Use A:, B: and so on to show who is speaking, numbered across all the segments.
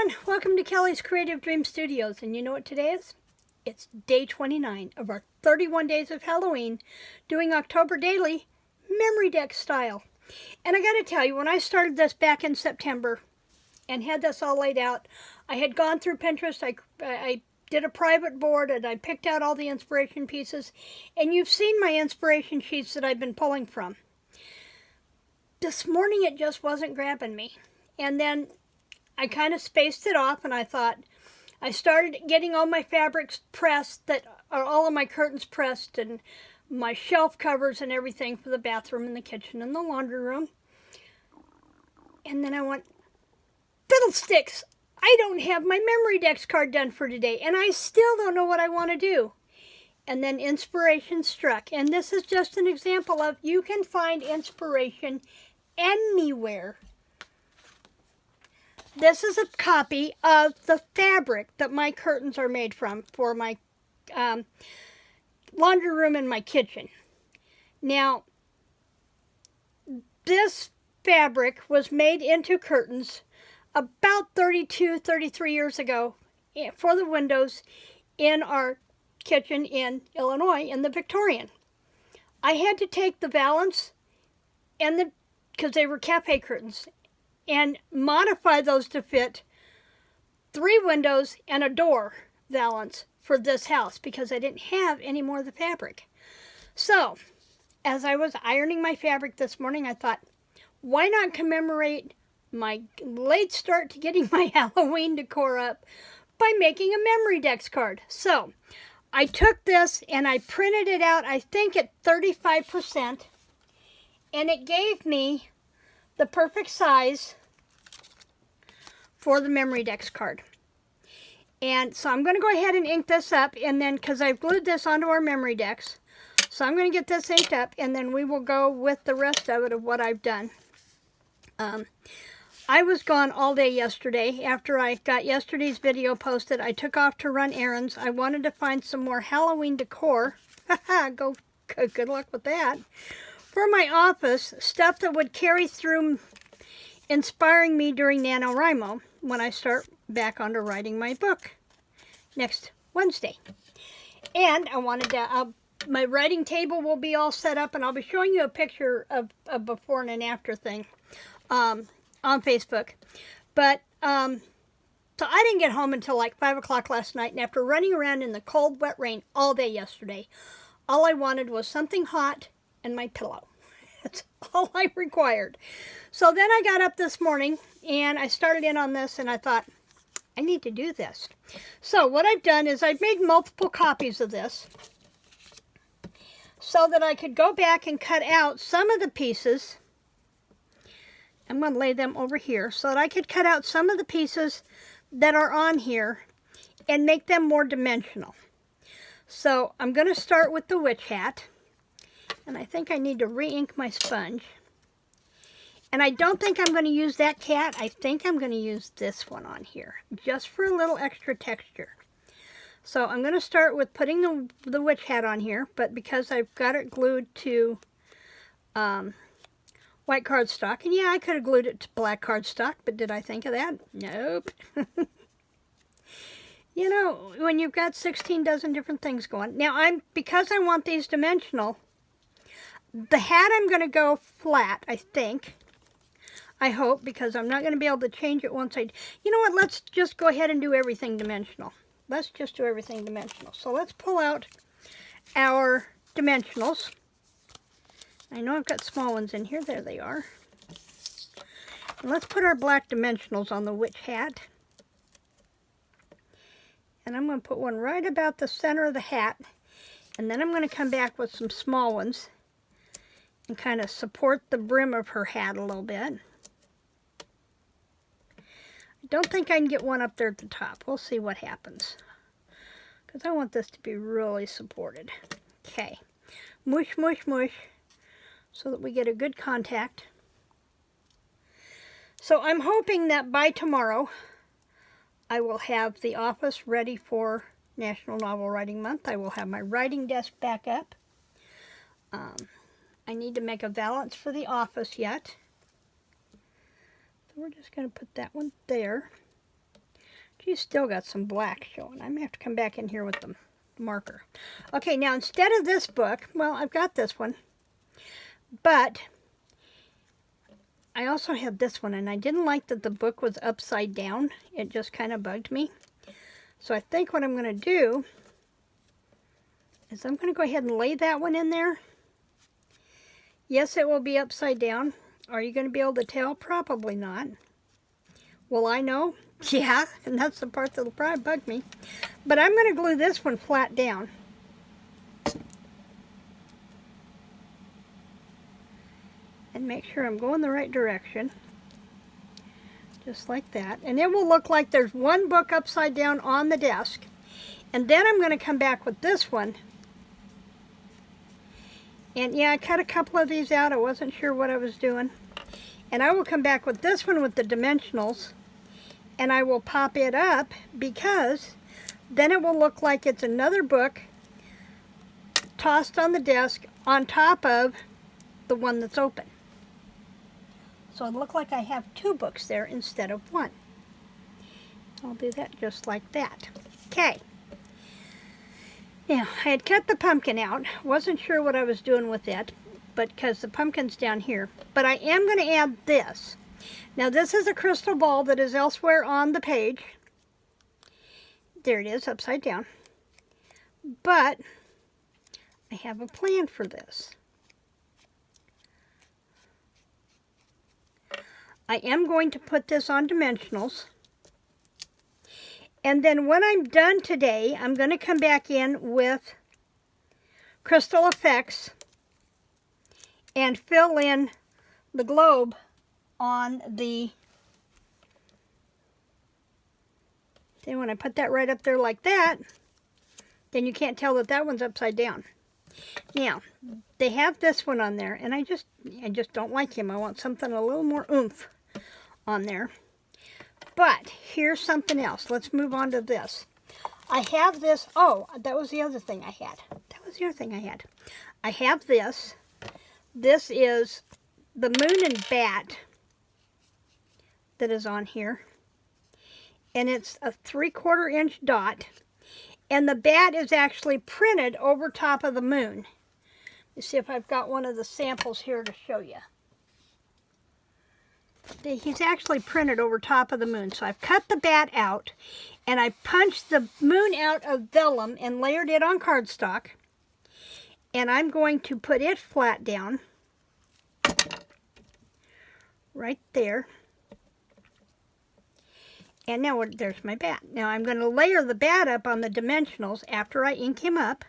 A: everyone, welcome to Kelly's Creative Dream Studios, and you know what today is? It's day 29 of our 31 days of Halloween, doing October daily, MemoryDex style. And I gotta tell you, when I started this back in September and had this all laid out, I had gone through Pinterest, I did a private board, and I picked out all the inspiration pieces, and you've seen my inspiration sheets that I've been pulling from. This morning it just wasn't grabbing me, and then I kind of spaced it off, and I thought, I started getting all my fabrics pressed, that are all of my curtains pressed, and my shelf covers and everything for the bathroom and the kitchen and the laundry room. And then I went, fiddlesticks, I don't have my MemoryDex card done for today, and I still don't know what I want to do. And then inspiration struck, and this is just an example of you can find inspiration anywhere. This is a copy of the fabric that my curtains are made from for my laundry room and my kitchen. Now, this fabric was made into curtains about 32, 33 years ago for the windows in our kitchen in Illinois in the Victorian. I had to take the valance and because they were cafe curtains, and modify those to fit 3 windows and a door valance for this house because I didn't have any more of the fabric. So, as I was ironing my fabric this morning, I thought, why not commemorate my late start to getting my Halloween decor up by making a MemoryDex card? So, I took this and I printed it out, I think at 35%, and it gave me the perfect size for the MemoryDex card. And so I'm going to go ahead and ink this up, and then because I've glued this onto our MemoryDex, so I'm going to get this inked up, and then we will go with the rest of it of what I've done. I was gone all day yesterday. After I got yesterday's video posted, I took off to run errands. I wanted to find some more Halloween decor. Good luck with that. For my office, stuff that would carry through, inspiring me during NaNoWriMo when I start back onto writing my book next Wednesday. And I wanted to, my writing table will be all set up, and I'll be showing you a picture of a before and an after thing on Facebook. But, so I didn't get home until like 5 o'clock last night, and after running around in the cold, wet rain all day yesterday, all I wanted was something hot and my pillow. That's all I required. So then I got up this morning and I started in on this, and I thought, I need to do this. So what I've done is I've made multiple copies of this so that I could go back and cut out some of the pieces. I'm going to lay them over here so that I could cut out some of the pieces that are on here and make them more dimensional. So I'm going to start with the witch hat. And I think I need to re-ink my sponge. And I don't think I'm going to use that cat. I think I'm going to use this one on here, just for a little extra texture. So I'm going to start with putting the witch hat on here, but because I've got it glued to white cardstock, and yeah, I could have glued it to black cardstock, but did I think of that? Nope. You know, when you've got 16 dozen different things going. Now, because I want these dimensional, the hat I'm going to go flat, I think. I hope, because I'm not going to be able to change it once you know what, let's just go ahead and do everything dimensional. Let's just do everything dimensional. So let's pull out our dimensionals. I know I've got small ones in here. There they are. And let's put our black dimensionals on the witch hat. And I'm going to put one right about the center of the hat. And then I'm going to come back with some small ones and kind of support the brim of her hat a little bit. I don't think I can get one up there at the top. We'll see what happens, because I want this to be really supported. Okay, mush, mush, mush, so that we get a good contact. So I'm hoping that by tomorrow I will have the office ready for National Novel Writing Month. I will have my writing desk back up. I need to make a valance for the office yet. So we're just going to put that one there. She's still got some black showing. I'm going to have to come back in here with the marker. Okay, now instead of this book, well, I've got this one, but I also have this one, and I didn't like that the book was upside down. It just kind of bugged me. So I think what I'm going to do is I'm going to go ahead and lay that one in there. Yes, it will be upside down. Are you going to be able to tell? Probably not. Will I know? Yeah, and that's the part that'll probably bug me. But I'm going to glue this one flat down. And make sure I'm going the right direction. Just like that. And it will look like there's one book upside down on the desk. And then I'm going to come back with this one. And yeah, I cut a couple of these out. I wasn't sure what I was doing. And I will come back with this one with the dimensionals. And I will pop it up because then it will look like it's another book tossed on the desk on top of the one that's open. So it'll look like I have two books there instead of one. I'll do that just like that. Okay. Now, I had cut the pumpkin out. Wasn't sure what I was doing with it, but because the pumpkin's down here. But I am going to add this. Now, this is a crystal ball that is elsewhere on the page. There it is, upside down. But I have a plan for this. I am going to put this on dimensionals. And then when I'm done today, I'm going to come back in with Crystal Effects and fill in the globe on the... Then when I put that right up there like that, then you can't tell that that one's upside down. Now, they have this one on there, and I just don't like him. I want something a little more oomph on there. But here's something else. Let's move on to this. I have this. Oh, that was the other thing I had. I have this. This is the moon and bat that is on here. And it's a 3/4 inch dot. And the bat is actually printed over top of the moon. Let's see if I've got one of the samples here to show you. He's actually printed over top of the moon. So I've cut the bat out, and I punched the moon out of vellum and layered it on cardstock. And I'm going to put it flat down right there. And now there's my bat. Now I'm going to layer the bat up on the dimensionals after I ink him up.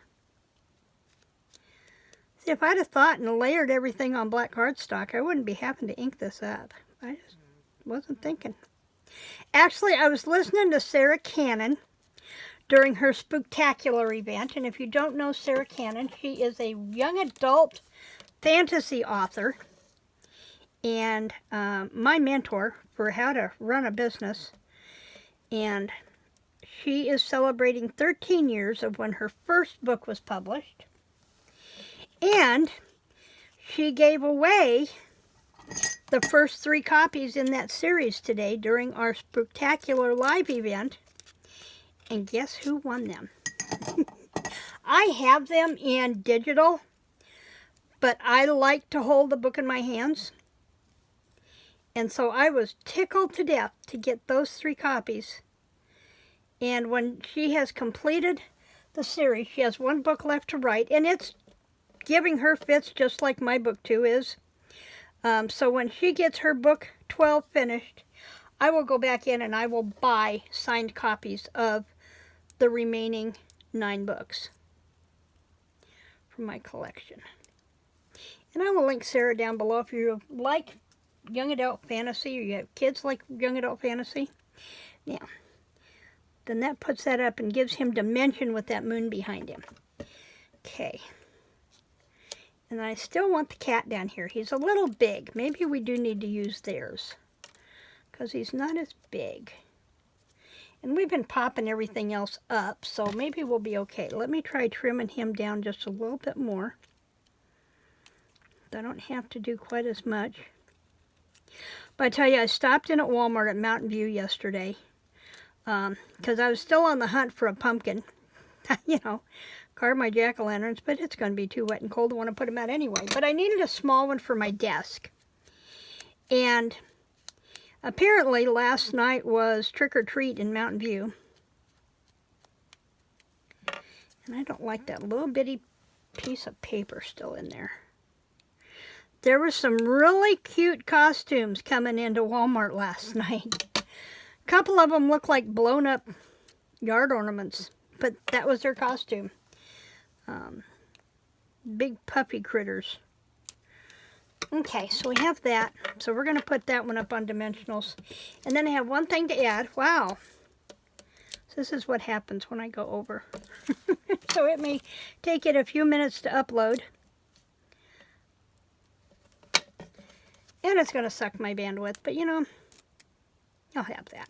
A: See, if I'd have thought and layered everything on black cardstock, I wouldn't be having to ink this up. I just wasn't thinking. Actually, I was listening to Sarah Cannon during her Spooktacular event. And if you don't know Sarah Cannon, she is a young adult fantasy author and my mentor for how to run a business. And she is celebrating 13 years of when her first book was published. And she gave away the first 3 copies in that series today during our Spooktacular live event. And guess who won them? I have them in digital, but I like to hold the book in my hands. And so I was tickled to death to get those 3 copies. And when she has completed the series, she has 1 book left to write, and it's giving her fits just like my book 2 is. So when she gets her book 12 finished, I will go back in and I will buy signed copies of the remaining 9 books from my collection. And I will link Sarah down below if you like young adult fantasy or you have kids like young adult fantasy. Now, then that puts that up and gives him dimension with that moon behind him. Okay. And I still want the cat down here. He's a little big. Maybe we do need to use theirs because he's not as big. And we've been popping everything else up, so maybe we'll be okay. Let me try trimming him down just a little bit more. I don't have to do quite as much. But I tell you, I stopped in at Walmart at Mountain View yesterday. because I was still on the hunt for a pumpkin. You know, carve my jack-o'-lanterns, but it's going to be too wet and cold to want to put them out anyway. But I needed a small one for my desk. And apparently last night was trick-or-treat in Mountain View. And I don't like that little bitty piece of paper still in there. There were some really cute costumes coming into Walmart last night. A couple of them looked like blown up yard ornaments, but that was their costume. Big puppy critters. Okay, so we have that. So we're going to put that one up on dimensionals. And then I have one thing to add. Wow. So this is what happens when I go over. So it may take it a few minutes to upload. And it's going to suck my bandwidth, but you know, I'll have that.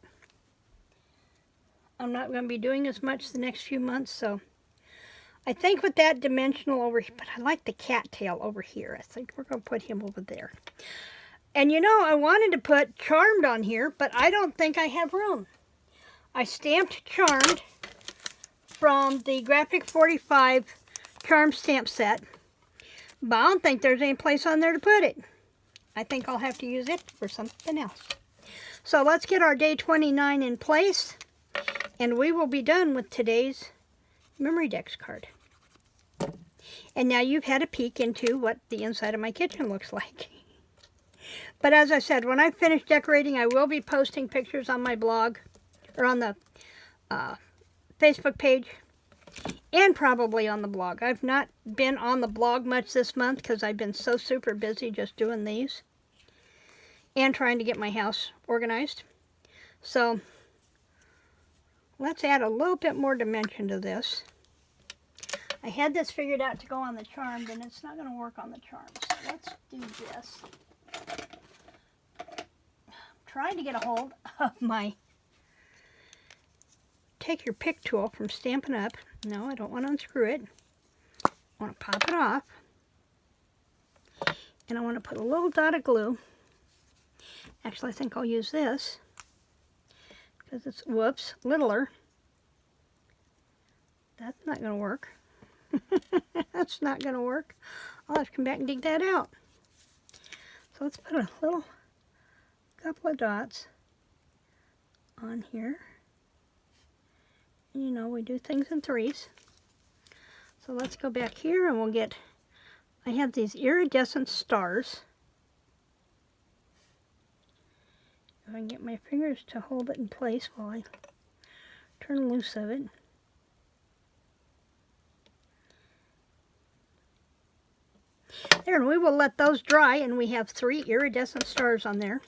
A: I'm not going to be doing as much the next few months, so I think with that dimensional over here, but I like the cattail over here. I think we're going to put him over there. And you know, I wanted to put Charmed on here, but I don't think I have room. I stamped Charmed from the Graphic 45 Charm stamp set, but I don't think there's any place on there to put it. I think I'll have to use it for something else. So let's get our day 29 in place, and we will be done with today's MemoryDex card. And now you've had a peek into what the inside of my kitchen looks like. But as I said, when I finish decorating, I will be posting pictures on my blog, or on the Facebook page, and probably on the blog. I've not been on the blog much this month because I've been so super busy just doing these and trying to get my house organized. So let's add a little bit more dimension to this. I had this figured out to go on the Charmed, and it's not going to work on the Charmed. So let's do this. I'm trying to get a hold of my take your pick tool from Stampin' Up. No, I don't want to unscrew it. I want to pop it off. And I want to put a little dot of glue. Actually, I think I'll use this because it's, whoops, littler. That's not going to work. That's not going to work. I'll have to come back and dig that out. So let's put a little couple of dots on here. You know, we do things in threes. So let's go back here and we'll get, I have these iridescent stars. If I can get my fingers to hold it in place while I turn loose of it. There, and we will let those dry, and we have 3 iridescent stars on there.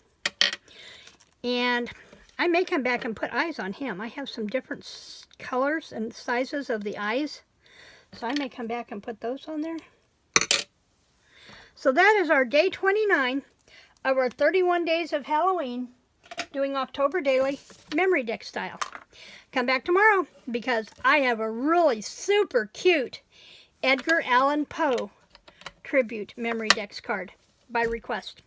A: And I may come back and put eyes on him. I have some different colors and sizes of the eyes, so I may come back and put those on there. So that is our day 29 of our 31 days of Halloween, doing October daily MemoryDex style. Come back tomorrow because I have a really super cute Edgar Allan Poe tribute MemoryDex card by request.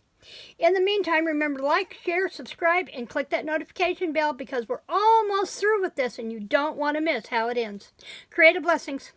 A: In the meantime, remember to like, share, subscribe, and click that notification bell because we're almost through with this and you don't want to miss how it ends. Creative blessings.